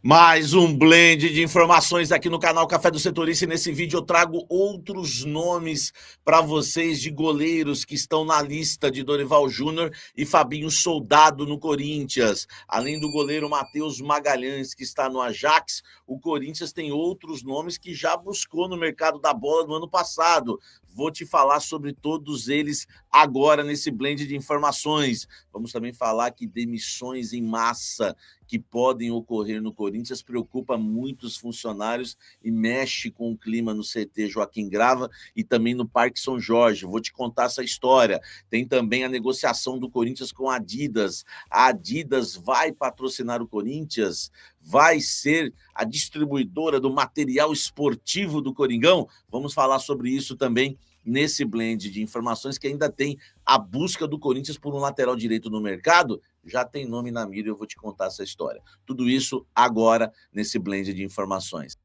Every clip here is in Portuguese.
Mais um blend de informações aqui no canal Café do Setorista, e nesse vídeo eu trago outros nomes para vocês de goleiros que estão na lista de Dorival Júnior e Fabinho Soldado no Corinthians. Além do goleiro Matheus Magalhães, que está no Ajax, o Corinthians tem outros nomes que já buscou no mercado da bola no ano passado. Vou te falar sobre todos eles agora nesse blend de informações. Vamos também falar que demissões em massa que podem ocorrer no Corinthians preocupa muitos funcionários e mexe com o clima no CT Joaquim Grava e também no Parque São Jorge. Vou te contar essa história. Tem também a negociação do Corinthians com a Adidas. A Adidas vai patrocinar o Corinthians? Vai ser a distribuidora do material esportivo do Coringão? Vamos falar sobre isso também nesse blend de informações, que ainda tem a busca do Corinthians por um lateral direito no mercado. Já tem nome na mira e eu vou te contar essa história. Tudo isso agora nesse blend de informações.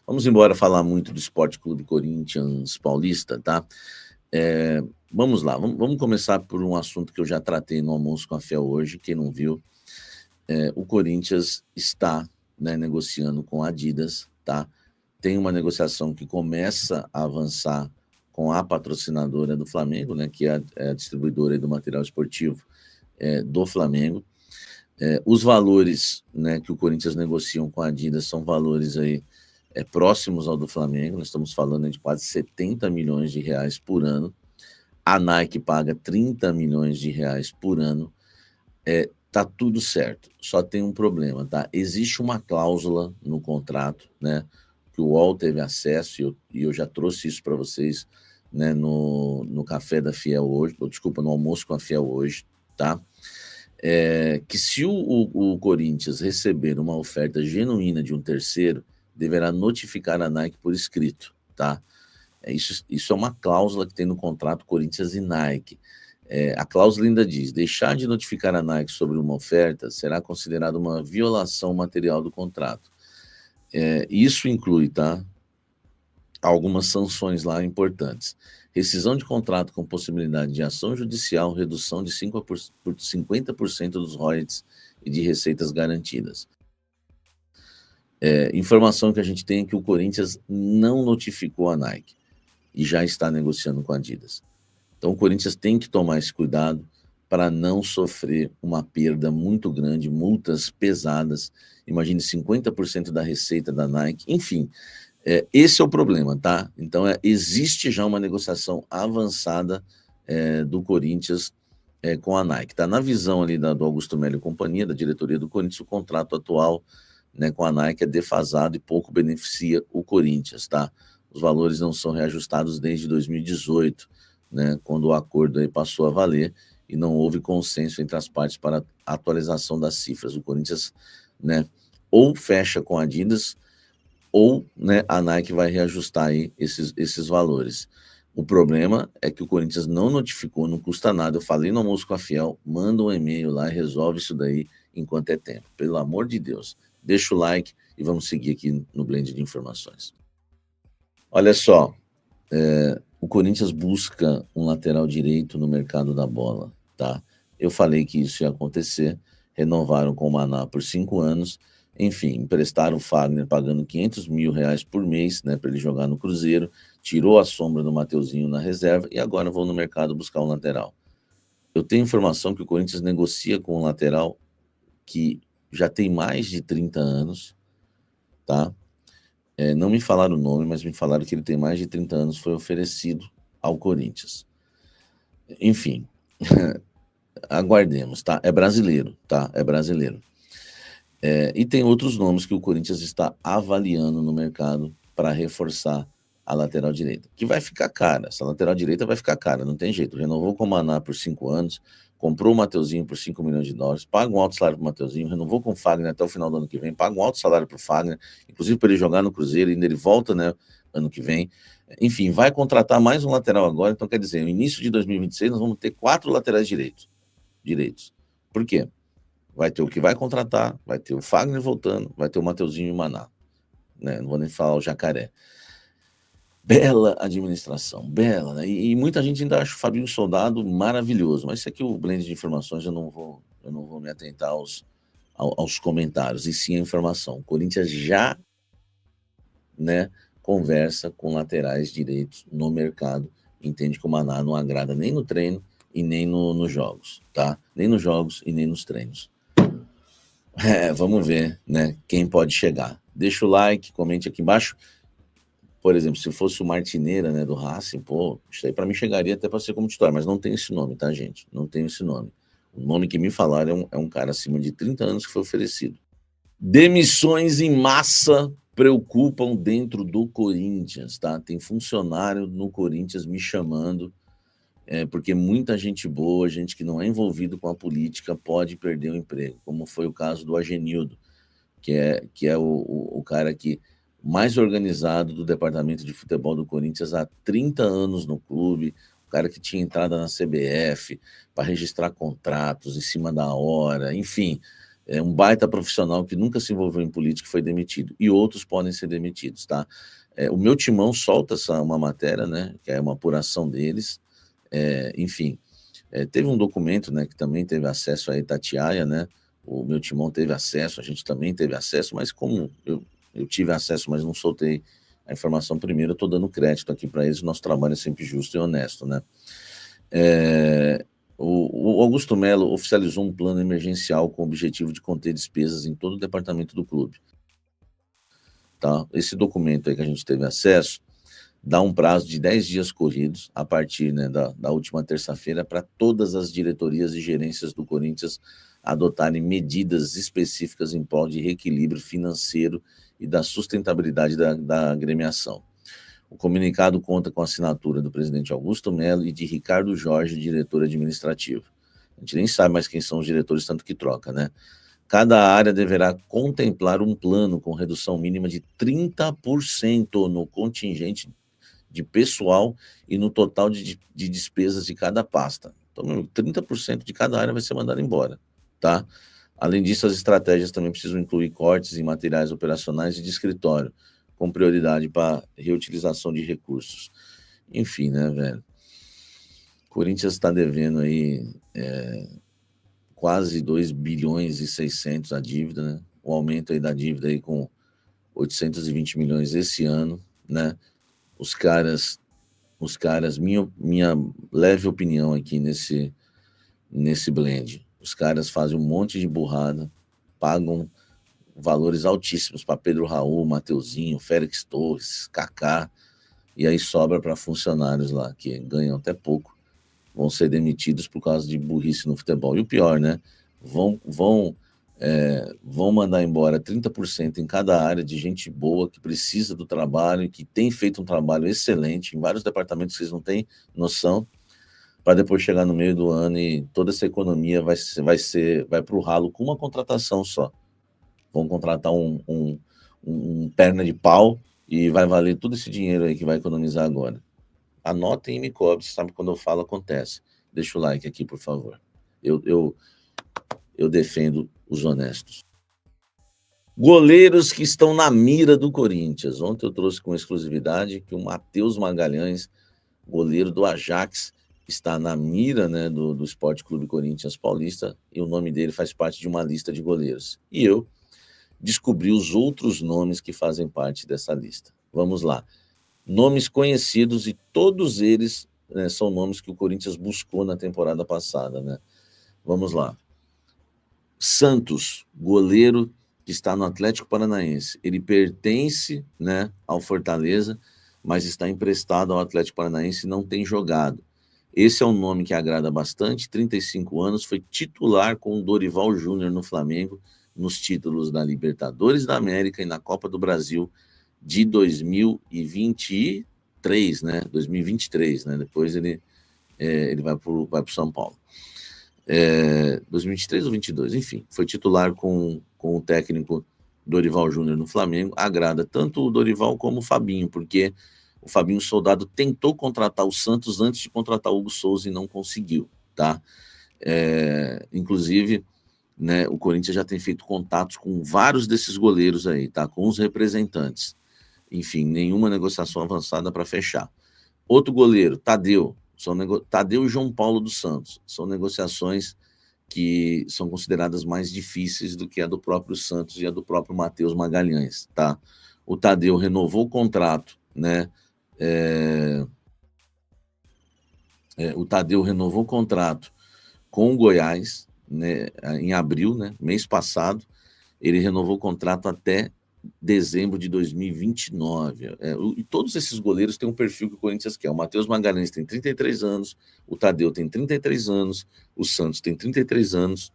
Vamos embora falar muito do Sport Clube Corinthians Paulista, tá? Vamos lá, vamos começar por um assunto que eu já tratei no Almoço com a Fé hoje. Quem não viu, o Corinthians está, né, negociando com a Adidas, tá? Tem uma negociação que começa a avançar com a patrocinadora do Flamengo, né, que é a distribuidora do material esportivo do Flamengo. Os valores, né, que o Corinthians negociam com a Adidas são valores aí próximos ao do Flamengo. Nós estamos falando de quase 70 milhões de reais por ano. A Nike paga 30 milhões de reais por ano. Tá tudo certo, só tem um problema, tá? Existe uma cláusula no contrato, né, que o UOL teve acesso, e eu já trouxe isso para vocês, né, no Café da Fiel hoje, desculpa, no Almoço com a Fiel hoje, tá? Que se o Corinthians receber uma oferta genuína de um terceiro, deverá notificar a Nike por escrito, tá? Isso é uma cláusula que tem no contrato Corinthians e Nike. A cláusula ainda diz: deixar de notificar a Nike sobre uma oferta será considerado uma violação material do contrato. Isso inclui, tá, algumas sanções lá importantes: rescisão de contrato com possibilidade de ação judicial, redução de 50% dos royalties e de receitas garantidas. Informação que a gente tem é que o Corinthians não notificou a Nike e já está negociando com a Adidas. Então o Corinthians tem que tomar esse cuidado para não sofrer uma perda muito grande, multas pesadas. Imagine 50% da receita da Nike. Enfim, esse é o problema, tá? Então existe já uma negociação avançada do Corinthians com a Nike. Tá na visão ali do Augusto Melo e companhia, da diretoria do Corinthians, o contrato atual, né, com a Nike é defasado e pouco beneficia o Corinthians, tá? Os valores não são reajustados desde 2018, né, quando o acordo aí passou a valer, e não houve consenso entre as partes para a atualização das cifras. O Corinthians, né, ou fecha com a Adidas, ou, né, a Nike vai reajustar aí esses valores. O problema é que o Corinthians não notificou, não custa nada. Eu falei no Almoço com a Fiel, manda um e-mail lá e resolve isso daí enquanto é tempo. Pelo amor de Deus, deixa o like e vamos seguir aqui no blend de informações. Olha só, o Corinthians busca um lateral direito no mercado da bola, tá? Eu falei que isso ia acontecer, renovaram com o Maná por 5 anos, enfim, emprestaram o Fagner pagando 500 mil reais por mês, né, para ele jogar no Cruzeiro, tirou a sombra do Mateuzinho na reserva e agora vão no mercado buscar um lateral. Eu tenho informação que o Corinthians negocia com um lateral que já tem mais de 30 anos, tá? Não me falaram o nome, mas me falaram que ele tem mais de 30 anos, foi oferecido ao Corinthians. Enfim, aguardemos, tá? É brasileiro, tá? É brasileiro. E tem outros nomes que o Corinthians está avaliando no mercado para reforçar a lateral direita, que vai ficar cara. Essa lateral direita vai ficar cara, não tem jeito. Renovou com o Maná por 5 anos, comprou o Mateuzinho por 5 milhões de dólares, paga um alto salário para o Mateuzinho, renovou com o Fagner até o final do ano que vem, paga um alto salário para o Fagner, inclusive para ele jogar no Cruzeiro, e ainda ele volta, né, ano que vem. Enfim, vai contratar mais um lateral agora, então quer dizer, no início de 2026 nós vamos ter 4 laterais direitos. Por quê? Vai ter o que vai contratar, vai ter o Fagner voltando, vai ter o Mateuzinho e o Maná, né? Não vou nem falar o Jacaré. Bela administração, bela, né? E muita gente ainda acha o Fabinho Soldado maravilhoso, mas isso aqui é o blend de informações, eu não vou me atentar aos comentários, e sim a informação. O Corinthians já, né, conversa com laterais direitos no mercado, entende que o Maná não agrada nem no treino e nem nos jogos, tá? Nem nos jogos e nem nos treinos. Vamos ver, né, quem pode chegar. Deixa o like, comente aqui embaixo. Por exemplo, se fosse o Martineira, né, do Racing, pô, isso aí para mim chegaria até para ser como titular, mas não tem esse nome, tá, gente? Não tem esse nome. O nome que me falaram é um cara acima de 30 anos que foi oferecido. Demissões em massa preocupam dentro do Corinthians, tá? Tem funcionário no Corinthians me chamando, porque muita gente boa, gente que não é envolvido com a política, pode perder o emprego, como foi o caso do Agenildo, que é o cara que mais organizado do departamento de futebol do Corinthians há 30 anos no clube, o cara que tinha entrada na CBF para registrar contratos em cima da hora, enfim, é um baita profissional que nunca se envolveu em política e foi demitido. E outros podem ser demitidos, tá? O meu timão solta uma matéria, né, que é uma apuração deles, enfim, teve um documento, né, que também teve acesso a Itatiaia, né, o meu timão teve acesso, a gente também teve acesso, mas como eu tive acesso, mas não soltei a informação primeiro, eu estou dando crédito aqui para eles, o nosso trabalho é sempre justo e honesto, né. O Augusto Melo oficializou um plano emergencial com o objetivo de conter despesas em todo o departamento do clube. Tá? Esse documento aí que a gente teve acesso dá um prazo de 10 dias corridos, a partir, né, da última terça-feira, para todas as diretorias e gerências do Corinthians adotarem medidas específicas em prol de reequilíbrio financeiro e da sustentabilidade da agremiação. O comunicado conta com a assinatura do presidente Augusto Melo e de Ricardo Jorge, diretor administrativo. A gente nem sabe mais quem são os diretores, tanto que troca, né? Cada área deverá contemplar um plano com redução mínima de 30% no contingente de pessoal e no total de despesas de cada pasta. Então, 30% de cada área vai ser mandado embora, tá? Além disso, as estratégias também precisam incluir cortes em materiais operacionais e de escritório, com prioridade para reutilização de recursos. Enfim, né, velho? Corinthians está devendo aí quase 2 bilhões e 600 a dívida, né? O aumento aí da dívida aí com 820 milhões esse ano, né? Os caras, minha leve opinião aqui nesse blend, os caras fazem um monte de burrada, pagam valores altíssimos para Pedro Raul, Mateuzinho, Félix Torres, Kaká, e aí sobra para funcionários lá, que ganham até pouco, vão ser demitidos por causa de burrice no futebol. E o pior, né? Vão mandar embora 30% em cada área de gente boa que precisa do trabalho, que tem feito um trabalho excelente em vários departamentos que vocês não têm noção, para depois chegar no meio do ano e toda essa economia vai para o ralo com uma contratação só. Vão contratar um perna de pau e vai valer todo esse dinheiro aí que vai economizar agora. Anotem e me cobrem, sabe quando eu falo acontece. Deixa o like aqui, por favor. Eu defendo os honestos. Goleiros que estão na mira do Corinthians. Ontem eu trouxe com exclusividade que o Matheus Magalhães, goleiro do Ajax, está na mira, né, do Sport Clube Corinthians Paulista, e o nome dele faz parte de uma lista de goleiros. E eu descobri os outros nomes que fazem parte dessa lista. Vamos lá. Nomes conhecidos, e todos eles, né, são nomes que o Corinthians buscou na temporada passada, né? Vamos lá. Santos, goleiro que está no Atlético Paranaense. Ele pertence, né, ao Fortaleza, mas está emprestado ao Atlético Paranaense e não tem jogado. Esse é um nome que agrada bastante, 35 anos, foi titular com o Dorival Júnior no Flamengo, nos títulos da Libertadores da América e na Copa do Brasil de 2023, né? 2023, né? Depois ele vai para o São Paulo. 2023 ou 22, enfim, foi titular com o técnico Dorival Júnior no Flamengo. Agrada tanto o Dorival como o Fabinho, porque o Fabinho Soldado tentou contratar o Santos antes de contratar o Hugo Souza e não conseguiu, tá? Inclusive, né, o Corinthians já tem feito contatos com vários desses goleiros aí, tá? Com os representantes. Enfim, nenhuma negociação avançada para fechar. Outro goleiro, Tadeu. Tadeu e João Paulo dos Santos. São negociações que são consideradas mais difíceis do que a do próprio Santos e a do próprio Matheus Magalhães, tá? O Tadeu renovou o contrato, né? O Tadeu renovou o contrato com o Goiás, né, em abril, né, mês passado. Ele renovou o contrato até dezembro de 2029. E todos esses goleiros têm um perfil que o Corinthians quer. O Matheus Magalhães tem 33 anos, o Tadeu tem 33 anos, o Santos tem 33 anos.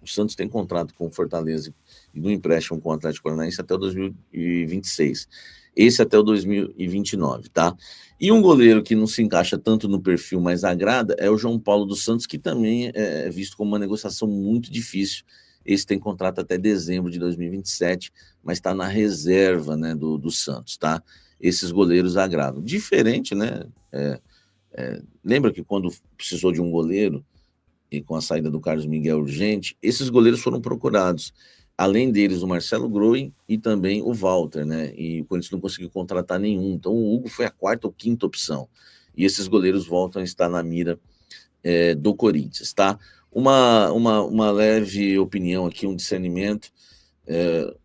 O Santos tem contrato com o Fortaleza e no empréstimo com o Atlético Paranaense até o 2026. Esse até o 2029, tá? E um goleiro que não se encaixa tanto no perfil, mas agrada, é o João Paulo dos Santos, que também é visto como uma negociação muito difícil. Esse tem contrato até dezembro de 2027, mas está na reserva, né, do Santos, tá? Esses goleiros agradam. Diferente, né? Lembra que quando precisou de um goleiro, e com a saída do Carlos Miguel urgente, esses goleiros foram procurados. Além deles, o Marcelo Groi e também o Walter, né? E o Corinthians não conseguiu contratar nenhum. Então, o Hugo foi a quarta ou quinta opção. E esses goleiros voltam a estar na mira do Corinthians, tá? Uma leve opinião aqui, um discernimento.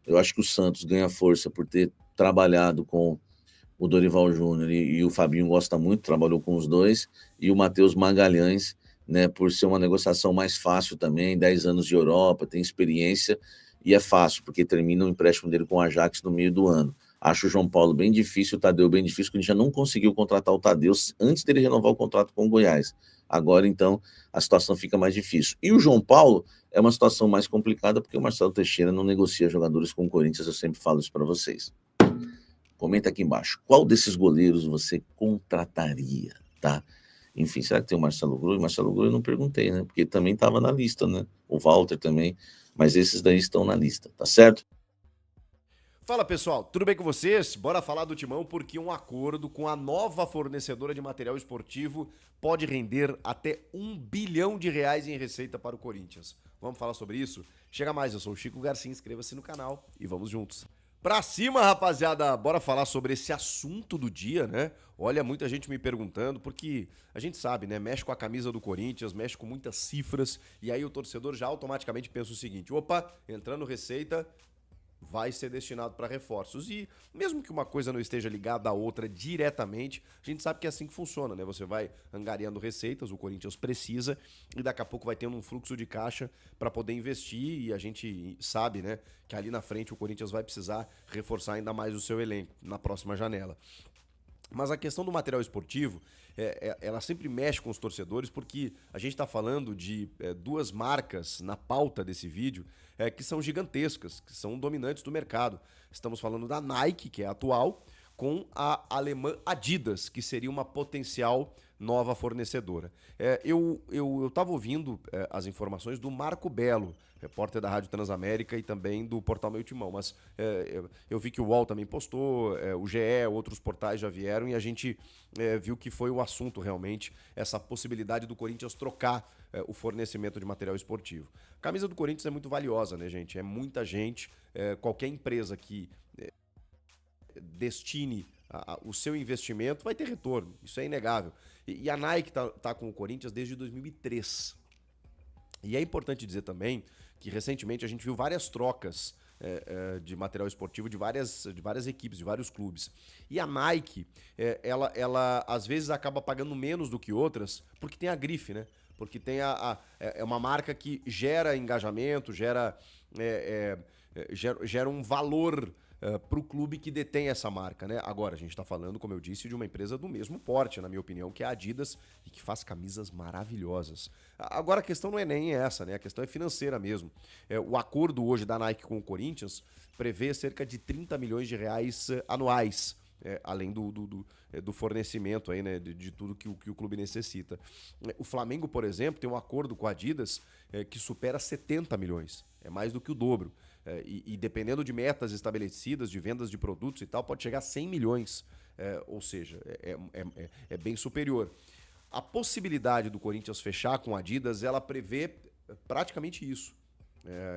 Eu acho que o Santos ganha força por ter trabalhado com o Dorival Júnior e o Fabinho gosta muito, trabalhou com os dois, e o Matheus Magalhães, né, por ser uma negociação mais fácil também, 10 anos de Europa, tem experiência, e é fácil, porque termina o empréstimo dele com o Ajax no meio do ano. Acho o João Paulo bem difícil, o Tadeu bem difícil, porque a gente já não conseguiu contratar o Tadeu antes dele renovar o contrato com o Goiás. Agora, então, a situação fica mais difícil. E o João Paulo é uma situação mais complicada, porque o Marcelo Teixeira não negocia jogadores com o Corinthians, eu sempre falo isso para vocês. Comenta aqui embaixo, qual desses goleiros você contrataria, tá? Enfim, será que tem o Marcelo Groi? Marcelo Groi eu não perguntei, né? Porque também estava na lista, né? O Walter também, mas esses daí estão na lista, tá certo? Fala pessoal, tudo bem com vocês? Bora falar do Timão porque um acordo com a nova fornecedora de material esportivo pode render até R$ 1 bilhão em receita para o Corinthians. Vamos falar sobre isso? Chega mais, eu sou o Chico Garcia, inscreva-se no canal e vamos juntos. Pra cima, rapaziada, bora falar sobre esse assunto do dia, né? Olha, muita gente me perguntando, porque a gente sabe, né? Mexe com a camisa do Corinthians, mexe com muitas cifras, e aí o torcedor já automaticamente pensa o seguinte: opa, entrando receita, vai ser destinado para reforços. E mesmo que uma coisa não esteja ligada à outra diretamente, a gente sabe que é assim que funciona, né? Você vai angariando receitas, o Corinthians precisa, e daqui a pouco vai tendo um fluxo de caixa para poder investir, e a gente sabe, né, que ali na frente o Corinthians vai precisar reforçar ainda mais o seu elenco na próxima janela. Mas a questão do material esportivo, ela sempre mexe com os torcedores, porque a gente está falando de duas marcas na pauta desse vídeo que são gigantescas, que são dominantes do mercado. Estamos falando da Nike, que é a atual, com a alemã Adidas, que seria uma potencial nova fornecedora. Eu estava ouvindo as informações do Marco Belo, repórter da Rádio Transamérica e também do portal Meu Timão, mas eu vi que o UOL também postou, o GE, outros portais já vieram e a gente viu que foi o assunto realmente, essa possibilidade do Corinthians trocar o fornecimento de material esportivo. A camisa do Corinthians é muito valiosa, né, gente? É muita gente, qualquer empresa que destine o seu investimento vai ter retorno, isso é inegável. E a Nike tá com o Corinthians desde 2003. E é importante dizer também que recentemente a gente viu várias trocas de material esportivo de várias equipes, de vários clubes. E a Nike, ela às vezes acaba pagando menos do que outras porque tem a grife, né? Porque tem é uma marca que gera engajamento, gera um valor para o clube que detém essa marca, né? Agora, a gente está falando, como eu disse, de uma empresa do mesmo porte, na minha opinião, que é a Adidas e que faz camisas maravilhosas. Agora, a questão não é nem essa, né? A questão é financeira mesmo. O acordo hoje da Nike com o Corinthians prevê cerca de 30 milhões de reais anuais. Além do fornecimento aí, né, de tudo que o clube necessita. O Flamengo, por exemplo, tem um acordo com a Adidas que supera 70 milhões. É mais do que o dobro. E dependendo de metas estabelecidas, de vendas de produtos e tal, pode chegar a 100 milhões. Ou seja, é bem superior. A possibilidade do Corinthians fechar com a Adidas, ela prevê praticamente isso.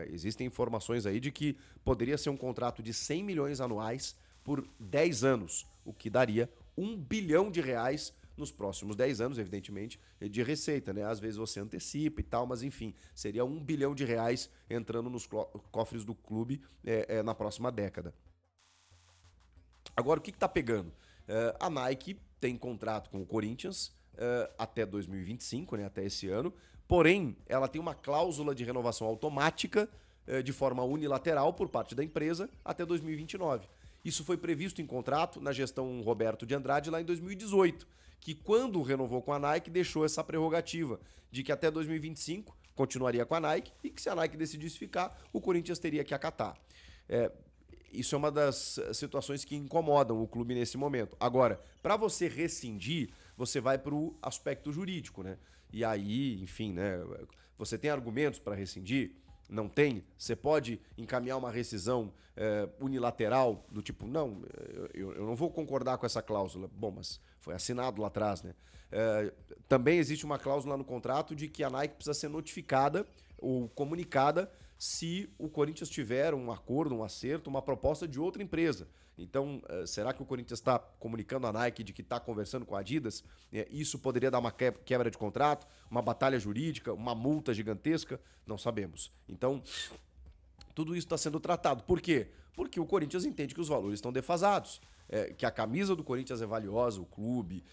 Existem informações aí de que poderia ser um contrato de 100 milhões anuais por 10 anos, o que daria R$ 1 bilhão nos próximos 10 anos, evidentemente, de receita, né? Às vezes você antecipa e tal, mas enfim, seria R$ 1 bilhão entrando nos cofres do clube na próxima década. Agora, o que está pegando? A Nike tem contrato com o Corinthians até 2025, né, até esse ano, porém, ela tem uma cláusula de renovação automática de forma unilateral por parte da empresa até 2029. Isso foi previsto em contrato na gestão Roberto de Andrade lá em 2018, que quando renovou com a Nike deixou essa prerrogativa de que até 2025 continuaria com a Nike e que se a Nike decidisse ficar, o Corinthians teria que acatar. Isso é uma das situações que incomodam o clube nesse momento. Agora, para você rescindir, você vai para o aspecto jurídico, né? E aí, enfim, né? Você tem argumentos para rescindir? Não tem? Você pode encaminhar uma rescisão unilateral do tipo, não, eu não vou concordar com essa cláusula. Bom, mas foi assinado lá atrás, né? Também existe uma cláusula no contrato de que a Nike precisa ser notificada ou comunicada se o Corinthians tiver um acordo, um acerto, uma proposta de outra empresa. Então, será que o Corinthians está comunicando a Nike de que está conversando com a Adidas? Isso poderia dar uma quebra de contrato, uma batalha jurídica, uma multa gigantesca? Não sabemos. Então, tudo isso está sendo tratado. Por quê? Porque o Corinthians entende que os valores estão defasados. Que a camisa do Corinthians é valiosa, o clube,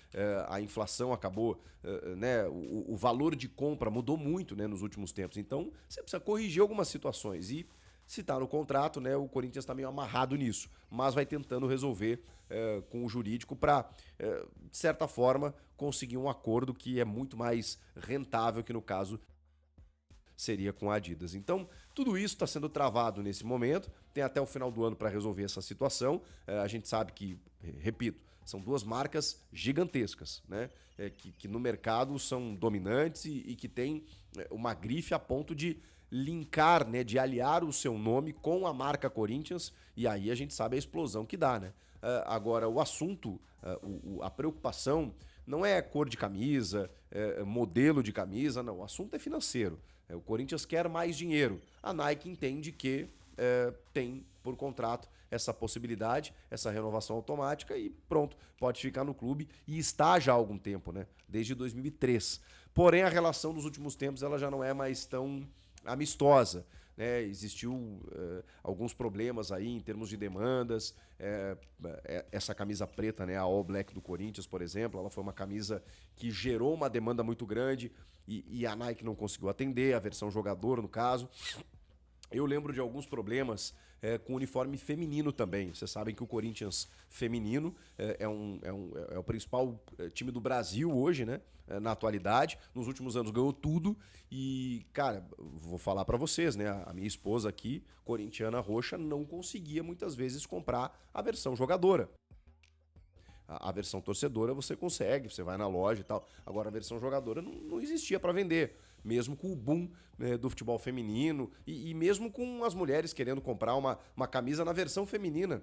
a inflação acabou, né, o valor de compra mudou muito, né, nos últimos tempos. Então, você precisa corrigir algumas situações. E se está no contrato, né, o Corinthians está meio amarrado nisso, mas vai tentando resolver com o jurídico para, de certa forma, conseguir um acordo que é muito mais rentável que no caso seria com a Adidas. Então, tudo isso está sendo travado nesse momento, tem até o final do ano para resolver essa situação. A gente sabe que, repito, são duas marcas gigantescas, né? Que no mercado são dominantes e que têm uma grife a ponto de linkar, né, de aliar o seu nome com a marca Corinthians, e aí a gente sabe a explosão que dá, né? Agora, o assunto, a preocupação não é cor de camisa, modelo de camisa, não. O assunto é financeiro. O Corinthians quer mais dinheiro. A Nike entende que tem por contrato essa possibilidade, essa renovação automática e pronto, pode ficar no clube e está já há algum tempo, né? Desde 2003. Porém, a relação dos últimos tempos ela já não é mais tão amistosa, né? Existiu alguns problemas aí em termos de demandas. Essa camisa preta, né, a All Black do Corinthians, por exemplo, ela foi uma camisa que gerou uma demanda muito grande e a Nike não conseguiu atender, a versão jogador no caso. Eu lembro de alguns problemas com o uniforme feminino também. Vocês sabem que o Corinthians feminino é o principal time do Brasil hoje, né? Na atualidade. Nos últimos anos ganhou tudo. E, cara, vou falar pra vocês, né? A minha esposa aqui, corintiana roxa, não conseguia muitas vezes comprar a versão jogadora. A versão torcedora você consegue, você vai na loja e tal. Agora a versão jogadora não existia para vender. Mesmo com o boom do futebol feminino e mesmo com as mulheres querendo comprar uma camisa na versão feminina.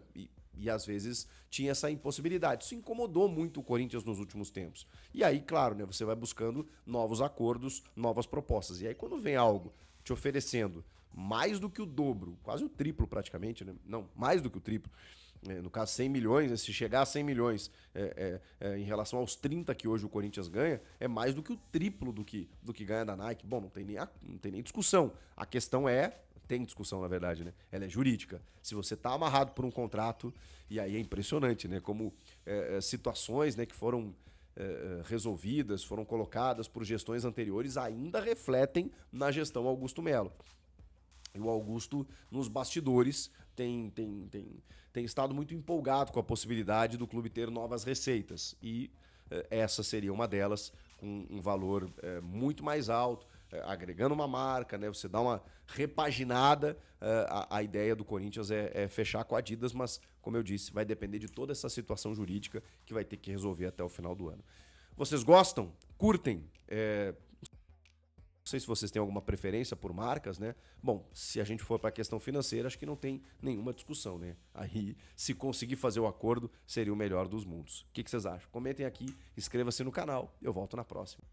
E às vezes tinha essa impossibilidade. Isso incomodou muito o Corinthians nos últimos tempos. E aí, claro, né, você vai buscando novos acordos, novas propostas. E aí quando vem algo te oferecendo mais do que o dobro, quase o triplo praticamente, né? Não, mais do que o triplo. No caso, 100 milhões, se chegar a 100 milhões em relação aos 30 que hoje o Corinthians ganha, é mais do que o triplo do que ganha da Nike. Bom, não tem nem discussão. A questão tem discussão na verdade, né? Ela é jurídica. Se você está amarrado por um contrato, e aí é impressionante, né? Como situações, né, que foram resolvidas, foram colocadas por gestões anteriores, ainda refletem na gestão Augusto Melo. E o Augusto, nos bastidores, tem estado muito empolgado com a possibilidade do clube ter novas receitas. E essa seria uma delas, com um valor muito mais alto, agregando uma marca, né? Você dá uma repaginada. A ideia do Corinthians é fechar com a Adidas, mas, como eu disse, vai depender de toda essa situação jurídica que vai ter que resolver até o final do ano. Vocês gostam? Curtem? Não sei se vocês têm alguma preferência por marcas, né? Bom, se a gente for para a questão financeira, acho que não tem nenhuma discussão, né? Aí, se conseguir fazer o acordo, seria o melhor dos mundos. O que vocês acham? Comentem aqui, inscreva-se no canal, eu volto na próxima.